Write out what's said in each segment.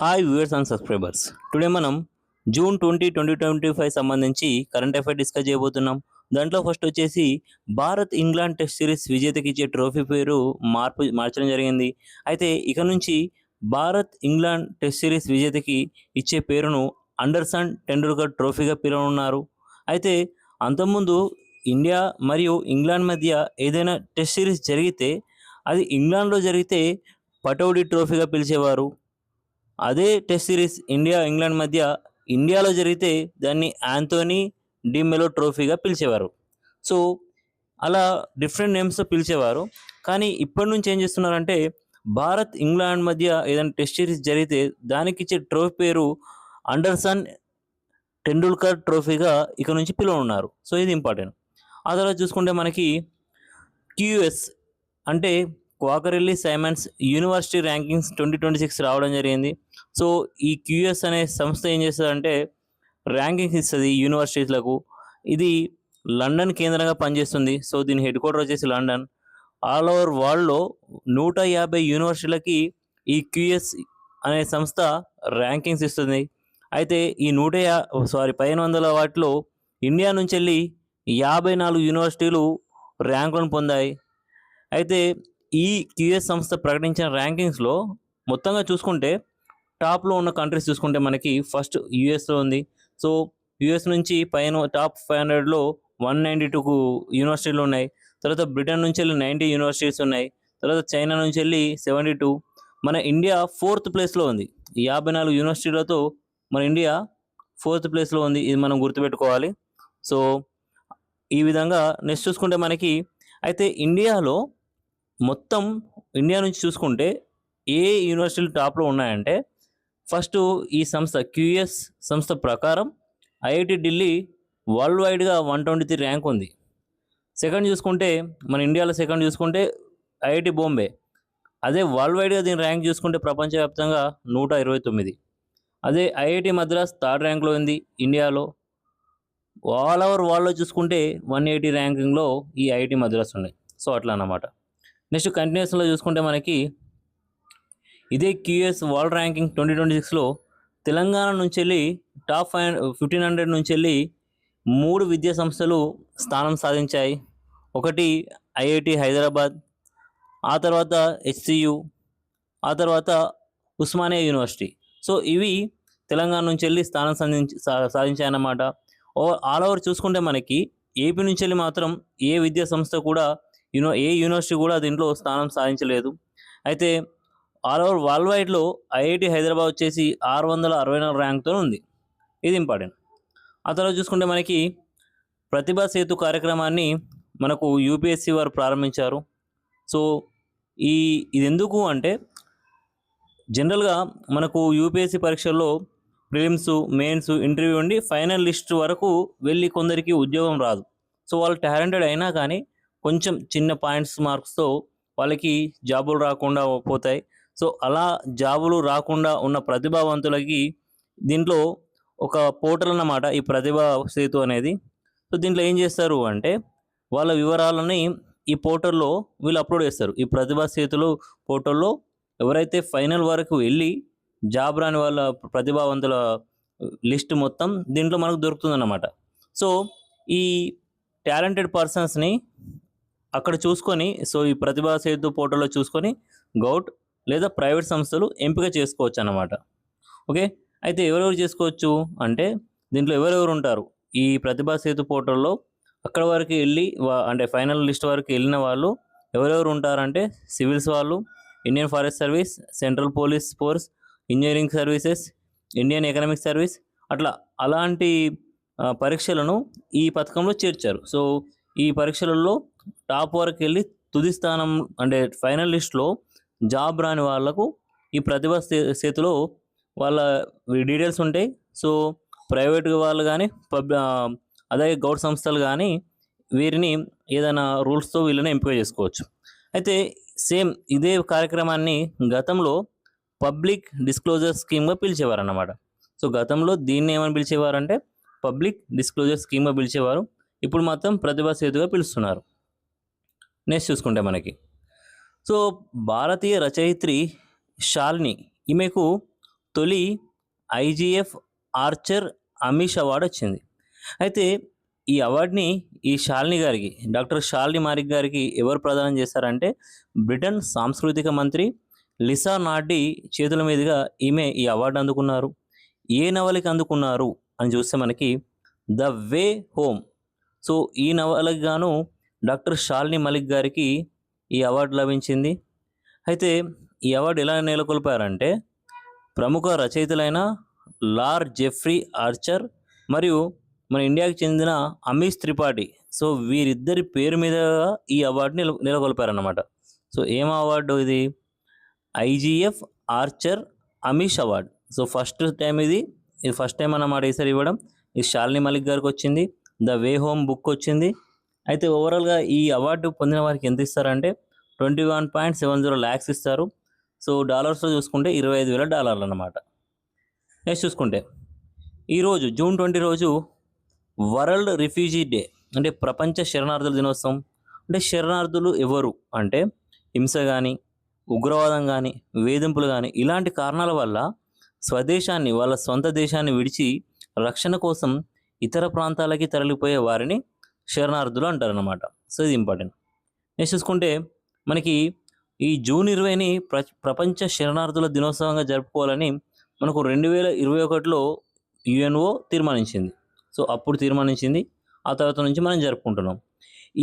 Hi viewers and subscribers. Today మనం June 2025 సంబంధించి current affair discuss చేయబోతున్నాం. దాంట్లో ఫస్ట్ వచ్చేసి భారత్ ఇంగ్లాండ్ టెస్ట్ సిరీస్ విజేతకి ఇచ్చే ట్రోఫీ పేరు మార్చడం జరిగింది. అయితే ఇక నుంచి భారత్ ఇంగ్లాండ్ టెస్ట్ సిరీస్ విజేతకి ఇచ్చే పేరును అండర్సన్ టెండూల్కర్ ట్రోఫీగా పిలవనున్నారు. అయితే అంతకుముందు ఇండియా మరియు ఇంగ్లాండ్ మధ్య ఏదైనా టెస్ట్ సిరీస్ జరిగితే అది ఇంగ్లాండ్లో జరిగితే పటౌడీ ట్రోఫీగా పిలిచేవారు. అదే టెస్ట్ సిరీస్ ఇండియా ఇంగ్లాండ్ మధ్య ఇండియాలో జరిగితే దాన్ని యాంథోనీ డి మెలో ట్రోఫీగా పిలిచేవారు. సో అలా డిఫరెంట్ నేమ్స్తో పిలిచేవారు. కానీ ఇప్పటి నుంచి ఏం చేస్తున్నారంటే భారత్ ఇంగ్లాండ్ మధ్య ఏదైనా టెస్ట్ సిరీస్ జరిగితే దానికి ఇచ్చే ట్రోఫీ పేరు అండర్సన్ టెండూల్కర్ ట్రోఫీగా ఇక నుంచి పిలవనున్నారు. సో ఇది ఇంపార్టెంట్. ఆ తర్వాత చూసుకుంటే మనకి క్యూఎస్ అంటే క్వాకరెల్లి సైమన్స్ యూనివర్సిటీ ర్యాంకింగ్స్ 2026 రావడం జరిగింది. సో ఈ క్యూఎస్ అనే సంస్థ ఏం చేస్తుందంటే ర్యాంకింగ్స్ ఇస్తుంది యూనివర్సిటీలకు. ఇది లండన్ కేంద్రంగా పనిచేస్తుంది. సో దీని హెడ్ క్వార్టర్ వచ్చేసి లండన్. ఆల్ ఓవర్ వరల్డ్లో 150 యూనివర్సిటీలకి ఈ క్యూఎస్ అనే సంస్థ ర్యాంకింగ్స్ ఇస్తుంది. అయితే ఈ 1500 వాటిలో ఇండియా నుంచి వెళ్ళి 54 యూనివర్సిటీలు ర్యాంకులను పొందాయి. అయితే ఈ క్యూఎస్ సంస్థ ప్రకటించిన ర్యాంకింగ్స్లో మొత్తంగా చూసుకుంటే టాప్లో ఉన్న కంట్రీస్ చూసుకుంటే మనకి ఫస్ట్ యూఎస్లో ఉంది. సో యూఎస్ నుంచి పైన టాప్ 500లో 192 యూనివర్సిటీలు ఉన్నాయి. తర్వాత బ్రిటన్ నుంచి వెళ్ళి 90 యూనివర్సిటీస్ ఉన్నాయి. తర్వాత చైనా నుంచి వెళ్ళి 72. మన ఇండియా 4th ప్లేస్లో ఉంది. 54 యూనివర్సిటీలతో మన ఇండియా 4th ప్లేస్లో ఉంది. ఇది మనం గుర్తుపెట్టుకోవాలి. సో ఈ విధంగా నెక్స్ట్ చూసుకుంటే మనకి అయితే ఇండియా నుంచి చూసుకుంటే ఏ యూనివర్సిటీలు టాప్లో ఉన్నాయంటే ఫస్ట్ ఈ సంస్థ క్యూఎస్ సంస్థ ప్రకారం ఐఐటి ఢిల్లీ వరల్డ్ వైడ్గా 123 ర్యాంక్ ఉంది. సెకండ్ చూసుకుంటే మన ఇండియాలో సెకండ్ చూసుకుంటే ఐఐటి బాంబే. అదే వరల్డ్ వైడ్గా దీని ర్యాంక్ చూసుకుంటే ప్రపంచవ్యాప్తంగా 129. అదే ఐఐటి మద్రాస్ థర్డ్ ర్యాంక్లో ఉంది ఇండియాలో. ఆల్ ఓవర్ వరల్డ్లో చూసుకుంటే 180 ర్యాంకింగ్లో ఈ ఐఐటి మద్రాస్ ఉన్నాయి. సో అట్లా అన్నమాట. నెక్స్ట్ కంటిన్యూస్లో చూసుకుంటే మనకి ఇదే క్యూఎస్ వరల్డ్ ర్యాంకింగ్ 2026లో తెలంగాణ నుంచి వెళ్ళి టాప్ 1500 నుంచి వెళ్ళి 3 విద్యా సంస్థలు స్థానం సాధించాయి. ఒకటి ఐఐటి హైదరాబాద్, ఆ తర్వాత హెచ్సియు, ఆ తర్వాత ఉస్మానియా యూనివర్సిటీ. సో ఇవి తెలంగాణ నుంచి వెళ్ళి స్థానం సాధించాయన్నమాట. ఆల్ ఓవర్ చూసుకుంటే మనకి ఏపీ నుంచి వెళ్ళి మాత్రం ఏ విద్యా సంస్థ కూడా ఏ యూనివర్సిటీ కూడా దీంట్లో స్థానం సాధించలేదు. అయితే ఆల్ ఓవర్ వరల్డ్ వైడ్లో ఐఐటి హైదరాబాద్ వచ్చేసి 664 ర్యాంక్తో ఉంది. ఇది ఇంపార్టెంట్. ఆ తర్వాత చూసుకుంటే మనకి ప్రతిభా సేతు కార్యక్రమాన్ని మనకు యూపీఎస్సీ వారు ప్రారంభించారు. సో ఇది ఎందుకు అంటే జనరల్గా మనకు యూపీఎస్సీ పరీక్షల్లో ప్రిలిమ్స్, మెయిన్స్, ఇంటర్వ్యూ ఉండి ఫైనల్ లిస్ట్ వరకు వెళ్ళి కొందరికి ఉద్యోగం రాదు. సో వాళ్ళు టాలెంటెడ్ అయినా కానీ కొంచెం చిన్న పాయింట్స్ మార్క్స్తో వాళ్ళకి జాబులు రాకుండా పోతాయి. సో అలా జాబులు రాకుండా ఉన్న ప్రతిభావంతులకి దీంట్లో ఒక పోర్టల్ అన్నమాట ఈ ప్రతిభా సేతు అనేది. సో దీంట్లో ఏం చేస్తారు అంటే వాళ్ళ వివరాలని ఈ పోర్టల్లో వీళ్ళు అప్లోడ్ చేస్తారు. ఈ ప్రతిభా సేతులు పోర్టల్లో ఎవరైతే ఫైనల్ వరకు వెళ్ళి జాబ్ రాని వాళ్ళ ప్రతిభావంతుల లిస్ట్ మొత్తం దీంట్లో మనకు దొరుకుతుందన్నమాట. సో ఈ టాలెంటెడ్ పర్సన్స్ని అక్కడ చూసుకొని సో ఈ ప్రతిభా సేతు పోర్టల్లో చూసుకొని గౌట్ లేదా ప్రైవేట్ సంస్థలు ఎంపిక చేసుకోవచ్చు అన్నమాట. ఓకే, అయితే ఎవరెవరు చేసుకోవచ్చు అంటే దీంట్లో ఎవరెవరు ఉంటారు ఈ ప్రతిభా సేతు పోర్టల్లో అక్కడ వరకు వెళ్ళి అంటే ఫైనల్ లిస్ట్ వరకు వెళ్ళిన వాళ్ళు ఎవరెవరు ఉంటారంటే సివిల్స్ వాళ్ళు, Indian forest service, central police force, engineering services, Indian economic service, అలాంటి పరీక్షలను ఈ పథకంలో చేర్చారు. సో ఈ పరీక్షలలో టాప్ వరకు వెళ్ళి తుది స్థానం అంటే ఫైనల్ లిస్ట్లో జాబ్ రాని వాళ్ళకు ఈ ప్రతిభా సేతులో వాళ్ళ డీటెయిల్స్ ఉంటాయి. సో ప్రైవేట్ వాళ్ళు కానీ అదే గౌట్ సంస్థలు కానీ వీరిని ఏదైనా రూల్స్తో వీళ్ళని ఎంపిక చేసుకోవచ్చు. అయితే సేమ్ ఇదే కార్యక్రమాన్ని గతంలో పబ్లిక్ డిస్క్లోజర్ స్కీమ్గా పిలిచేవారు అన్నమాట. సో గతంలో దీన్ని ఏమని పిలిచేవారంటే పబ్లిక్ డిస్క్లోజర్ స్కీమ్గా పిలిచేవారు. ఇప్పుడు మాత్రం ప్రతిభా సేతుగా పిలుస్తున్నారు. నెక్స్ట్ చూసుకుంటే మనకి సో భారతీయ రచయిత్రి శాలిని ఈమెకు తొలి ఐజీఎఫ్ ఆర్చర్ అమిష్ అవార్డు వచ్చింది. అయితే ఈ అవార్డుని ఈ శాలిని గారికి, డాక్టర్ శాలిని మారిక్ గారికి ఎవరు ప్రదానం చేశారంటే బ్రిటన్ సాంస్కృతిక మంత్రి లిసా నార్డీ చేతుల మీదుగా ఈమె ఈ అవార్డు అందుకున్నారు. ఏ నవలకి అందుకున్నారు అని చూస్తే మనకి ద వే హోమ్. సో ఈ నవలకు గాను డాక్టర్ శాలిని మలిక్ గారికి ఈ అవార్డు లభించింది. అయితే ఈ అవార్డు ఎలా నెలకొల్పారంటే ప్రముఖ రచయితలైన లార్డ్ జెఫ్రీ ఆర్చర్ మరియు మన ఇండియాకి చెందిన అమీష్ త్రిపాఠి, సో వీరిద్దరి పేరు మీద ఈ అవార్డుని నెలకొల్పారన్నమాట. సో ఏం అవార్డు ఇది? IGF Archer Amish award. So first time అన్నమాట ఈసారి ఇవ్వడం. ఈ శాలిని మలిక్ గారికి వచ్చింది. ద వే హోమ్ బుక్ వచ్చింది. అయితే ఓవరాల్గా ఈ అవార్డు పొందిన వారికి ఎంత ఇస్తారంటే $21.70 lakhs ఇస్తారు. సో డాలర్స్లో చూసుకుంటే $25,000 అన్నమాట. నెక్స్ట్ చూసుకుంటే ఈరోజు జూన్ 20 రోజు వరల్డ్ రిఫ్యూజీ డే, అంటే ప్రపంచ శరణార్థుల దినోత్సవం. అంటే శరణార్థులు ఎవరు అంటే హింస కానీ, ఉగ్రవాదం కానీ, వేధింపులు కానీ ఇలాంటి కారణాల వల్ల స్వదేశాన్ని, వాళ్ళ సొంత దేశాన్ని విడిచి రక్షణ కోసం ఇతర ప్రాంతాలకి తరలిపోయే వారిని శరణార్థులు అంటారన్నమాట. సో ఇది ఇంపార్టెంట్. నెక్స్ట్ చూసుకుంటే మనకి ఈ జూన్ 20ని ప్రపంచ శరణార్థుల దినోత్సవంగా జరుపుకోవాలని మనకు 2021లో యుఎన్ఓ తీర్మానించింది. సో అప్పుడు తీర్మానించింది, ఆ తర్వాత నుంచి మనం జరుపుకుంటున్నాం.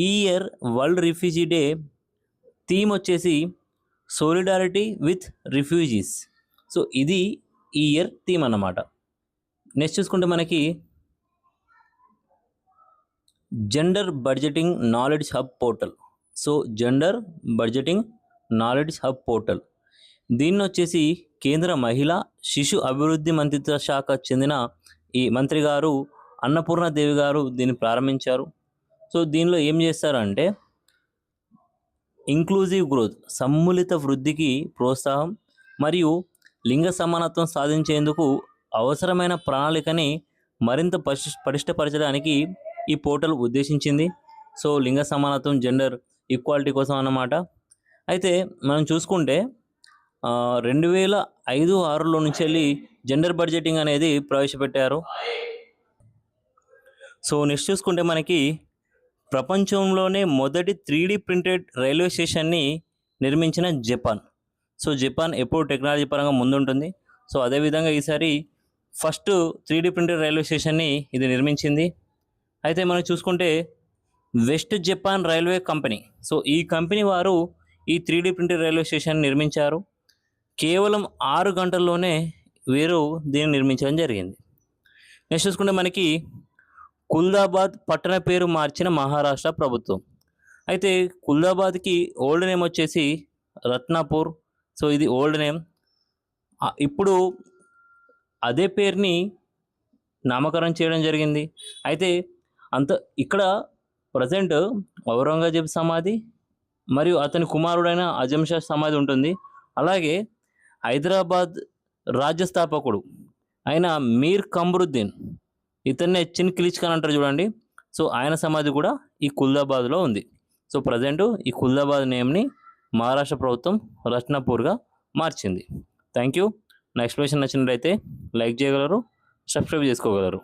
ఈ year world refugee day theme వచ్చేసి సోలిడారిటీ విత్ రిఫ్యూజీస్. సో ఇది ఈ ఇయర్ థీమ్ అన్నమాట. నెక్స్ట్ చూసుకుంటే మనకి gender budgeting knowledge hub portal. So gender budgeting knowledge hub portal, దీన్ని వచ్చేసి కేంద్ర మహిళా శిశు అభివృద్ధి మంత్రిత్వ శాఖ చెందిన ఈ మంత్రి గారు అన్నపూర్ణదేవి గారు దీన్ని ప్రారంభించారు. సో దీనిలో ఏం చేస్తారంటే ఇంక్లూజివ్ గ్రోత్, సమ్మిళిత వృద్ధికి ప్రోత్సాహం మరియు లింగ సమానత్వం సాధించేందుకు అవసరమైన ప్రణాళికని మరింత పటిష్టపరచడానికి ఈ పోర్టల్ ఉద్దేశించింది. సో లింగ సమానత్వం, జెండర్ ఈక్వాలిటీ కోసం అన్నమాట. అయితే మనం చూసుకుంటే 2005-6లో నుంచి వెళ్ళి జెండర్ బడ్జెటింగ్ అనేది ప్రవేశపెట్టారు. సో నెక్స్ట్ చూసుకుంటే మనకి ప్రపంచంలోనే మొదటి 3D ప్రింటెడ్ రైల్వే స్టేషన్ని నిర్మించిన జపాన్. సో జపాన్ ఎప్పుడు టెక్నాలజీ పరంగా ముందుంటుంది. సో అదేవిధంగా ఈసారి ఫస్ట్ 3D ప్రింటెడ్ రైల్వే స్టేషన్ని ఇది నిర్మించింది. అయితే మనం చూసుకుంటే west Japan railway company, so ఈ కంపెనీ వారు ఈ 3D ప్రింటెడ్ రైల్వే స్టేషన్ నిర్మించారు. కేవలం 6 గంటల్లోనే వీరు దీన్ని నిర్మించడం జరిగింది. నెక్స్ట్ చూసుకుంటే మనకి కుల్దాబాద్ పట్టణ పేరు మార్చిన మహారాష్ట్ర ప్రభుత్వం. అయితే కుల్దాబాద్కి ఓల్డ్ నేమ్ వచ్చేసి రత్నాపూర్. సో ఇది ఓల్డ్ నేమ్. ఇప్పుడు అదే పేరుని నామకరణం చేయడం జరిగింది. అయితే ఇక్కడ ప్రజెంట్ ఔరంగజేబ్ సమాధి మరియు అతని కుమారుడైన అజంషా సమాధి ఉంటుంది. అలాగే హైదరాబాద్ రాజ్య స్థాపకుడు అయిన మీర్ కమ్రుద్దీన్, ఇతన్నే చిన్ కిలిచ్ ఖాన్ అంటారు చూడండి. సో ఆయన సమాధి కూడా ఈ కుల్దాబాద్లో ఉంది. సో ప్రజెంట్ ఈ కుల్దాబాద్ నేమ్ని మహారాష్ట్ర ప్రభుత్వం రత్నాపూర్గా మార్చింది. Thank you. నా ఎక్స్ప్లెనేషన్ నచ్చినట్లయితే లైక్ చేయగలరు, సబ్స్క్రైబ్ చేసుకోగలరు.